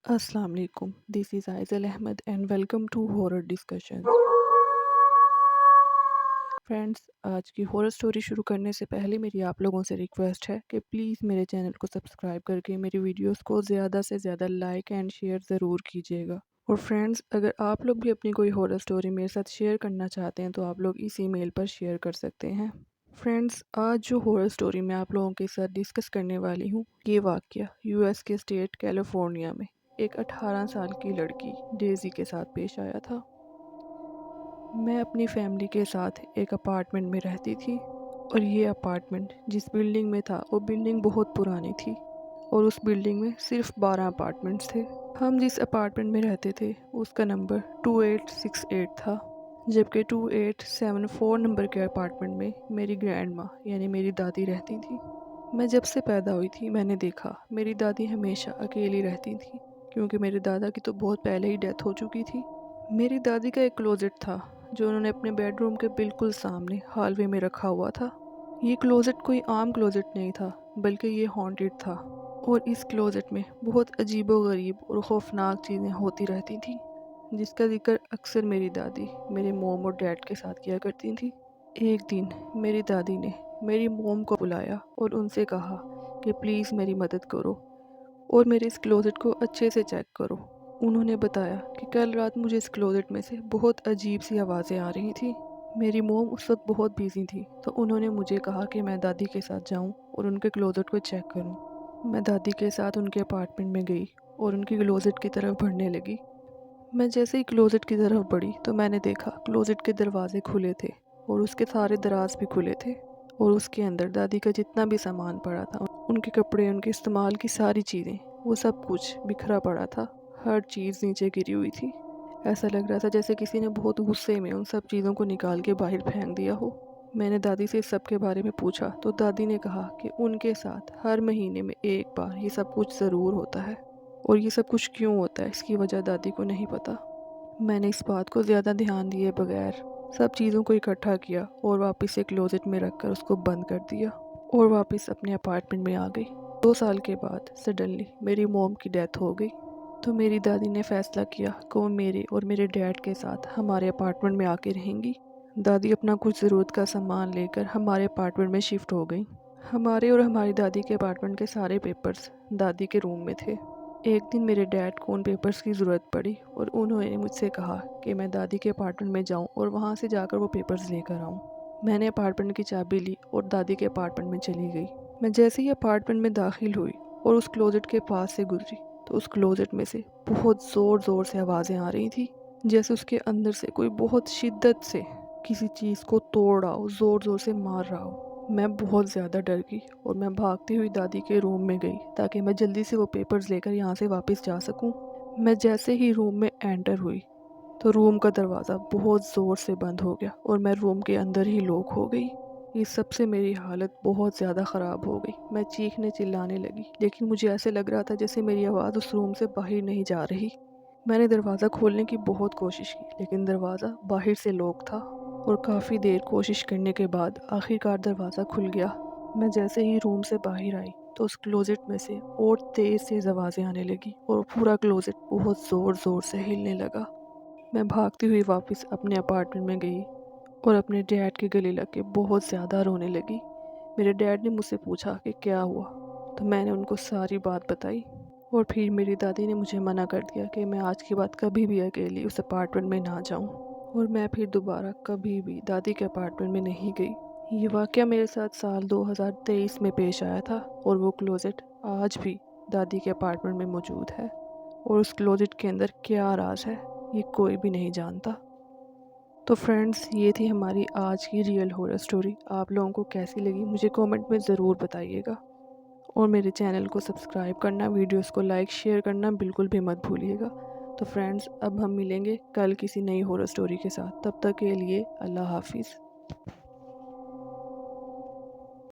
Assalamu alaikum. This is Aizal Ahmed and welcome to Horror Discussions. Friends, आज की horror story शुरू करने से पहले मेरी आप लोगों से रिक्वेस्ट है कि प्लीज़ मेरे चैनल को सब्सक्राइब करके मेरी वीडियोस को ज़्यादा से ज़्यादा लाइक एंड शेयर ज़रूर कीजिएगा। और फ्रेंड्स, अगर आप लोग भी अपनी कोई हॉरर स्टोरी मेरे साथ शेयर करना चाहते हैं तो आप लोग इस ईमेल पर शेयर कर सकते हैं। फ्रेंड्स, आज जो हॉरर स्टोरी मैं आप लोगों के साथ डिस्कस करने वाली हूँ, ये वाक़या यूएस के स्टेट कैलिफोर्निया में एक 18 साल की लड़की डेज़ी के साथ पेश आया था। मैं अपनी फैमिली के साथ एक अपार्टमेंट में रहती थी और ये अपार्टमेंट जिस बिल्डिंग में था वो बिल्डिंग बहुत पुरानी थी और उस बिल्डिंग में सिर्फ 12 अपार्टमेंट्स थे। हम जिस अपार्टमेंट में रहते थे उसका नंबर 2868 था, जबकि 2874 नंबर के अपार्टमेंट में मेरी ग्रैंड माँ यानी मेरी दादी रहती थी। मैं जब से पैदा हुई थी मैंने देखा मेरी दादी हमेशा अकेली रहती थी, क्योंकि मेरे दादा की तो बहुत पहले ही डेथ हो चुकी थी। मेरी दादी का एक क्लोजेट था जो उन्होंने अपने बेडरूम के बिल्कुल सामने हॉलवे में रखा हुआ था। ये क्लोजेट कोई आम क्लोजेट नहीं था, बल्कि ये हॉन्टेड था और इस क्लोजेट में बहुत अजीबोगरीब और खौफनाक चीज़ें होती रहती थी, जिसका जिक्र अक्सर मेरी दादी मेरे मोम और डैड के साथ किया करती थी। एक दिन मेरी दादी ने मेरी मोम को बुलाया और उनसे कहा कि प्लीज़ मेरी मदद करो और मेरे इस क्लोजेट को अच्छे से चेक करो। उन्होंने बताया कि कल रात मुझे इस क्लोजेट में से बहुत अजीब सी आवाज़ें आ रही थी। मेरी मोम उस वक्त बहुत बिजी थी, तो उन्होंने मुझे कहा कि मैं दादी के साथ जाऊं और उनके क्लोजेट को चेक करूं। मैं दादी के साथ उनके अपार्टमेंट में गई और उनकी क्लोजेट की तरफ बढ़ने लगी। मैं जैसे ही क्लोजेट की तरफ बढ़ी तो मैंने देखा क्लोजेट के दरवाजे खुले थे और उसके सारे दराज भी खुले थे और उसके अंदर दादी का जितना भी सामान पड़ा था, उनके कपड़े, उनके इस्तेमाल की सारी चीज़ें, वो सब कुछ बिखरा पड़ा था। हर चीज़ नीचे गिरी हुई थी। ऐसा लग रहा था जैसे किसी ने बहुत गुस्से में उन सब चीज़ों को निकाल के बाहर फेंक दिया हो। मैंने दादी से इस सब के बारे में पूछा तो दादी ने कहा कि उनके साथ हर महीने में एक बार ये सब कुछ ज़रूर होता है और ये सब कुछ क्यों होता है इसकी वजह दादी को नहीं पता। मैंने इस बात को ज़्यादा ध्यान दिए बगैर सब चीज़ों को इकट्ठा किया और वापस एक क्लोजेट में रखकर उसको बंद कर दिया और वापस अपने अपार्टमेंट में आ गई। 2 साल के बाद सडनली मेरी मोम की डेथ हो गई, तो मेरी दादी ने फैसला किया कि वो मेरे और मेरे डैड के साथ हमारे अपार्टमेंट में आके रहेंगी। दादी अपना कुछ ज़रूरत का सामान लेकर हमारे अपार्टमेंट में शिफ्ट हो गई। हमारे और हमारी दादी के अपार्टमेंट के सारे पेपर्स दादी के रूम में थे। एक दिन मेरे डैड को उन पेपर्स की ज़रूरत पड़ी और उन्होंने मुझसे कहा कि मैं दादी के अपार्टमेंट में जाऊं और वहां से जाकर वो पेपर्स लेकर आऊं। मैंने अपार्टमेंट की चाबी ली और दादी के अपार्टमेंट में चली गई। मैं जैसे ही अपार्टमेंट में दाखिल हुई और उस क्लोजेट के पास से गुजरी तो उस क्लोजेट में से बहुत ज़ोर ज़ोर से आवाज़ें आ रही थी, जैसे उसके अंदर से कोई बहुत शिद्दत से किसी चीज़ को तोड़ रहा हो, ज़ोर ज़ोर से मार रहा हो। मैं बहुत ज़्यादा डर गई और मैं भागती हुई दादी के रूम में गई ताकि मैं जल्दी से वो पेपर्स लेकर यहाँ से वापस जा सकूँ। मैं जैसे ही रूम में एंटर हुई तो रूम का दरवाज़ा बहुत ज़ोर से बंद हो गया और मैं रूम के अंदर ही लॉक हो गई। इस सब से मेरी हालत बहुत ज़्यादा ख़राब हो गई। मैं चीखने चिल्लाने लगी, लेकिन मुझे ऐसे लग रहा था जैसे मेरी आवाज़ उस रूम से बाहर नहीं जा रही। मैंने दरवाज़ा खोलने की बहुत कोशिश की, लेकिन दरवाज़ा बाहर से लॉक था और काफ़ी देर कोशिश करने के बाद आखिरकार दरवाज़ा खुल गया। मैं जैसे ही रूम से बाहर आई तो उस क्लोजेट में से और तेज़ आवाज़ें आने लगी और पूरा क्लोजेट बहुत ज़ोर ज़ोर से हिलने लगा। मैं भागती हुई वापस अपने अपार्टमेंट में गई और अपने डैड के गले लग के बहुत ज़्यादा रोने लगी। मेरे डैड ने मुझसे पूछा कि क्या हुआ, तो मैंने उनको सारी बात बताई और फिर मेरी दादी ने मुझे मना कर दिया कि मैं आज के बाद कभी भी अकेली उस अपार्टमेंट में ना जाऊं और मैं फिर दोबारा कभी भी दादी के अपार्टमेंट में नहीं गई। ये वाक़या मेरे साथ साल 2023 में पेश आया था और वो क्लोजेट आज भी दादी के अपार्टमेंट में मौजूद है और उस क्लोजेट के अंदर क्या राज है ये कोई भी नहीं जानता। तो फ्रेंड्स, ये थी हमारी आज की रियल हॉरर स्टोरी। आप लोगों को कैसी लगी मुझे कमेंट में ज़रूर बताइएगा और मेरे चैनल को सब्सक्राइब करना, वीडियोस को लाइक शेयर करना बिल्कुल भी मत भूलिएगा। तो फ्रेंड्स, अब हम मिलेंगे कल किसी नई हॉरर स्टोरी के साथ। तब तक के लिए अल्लाह हाफिज़।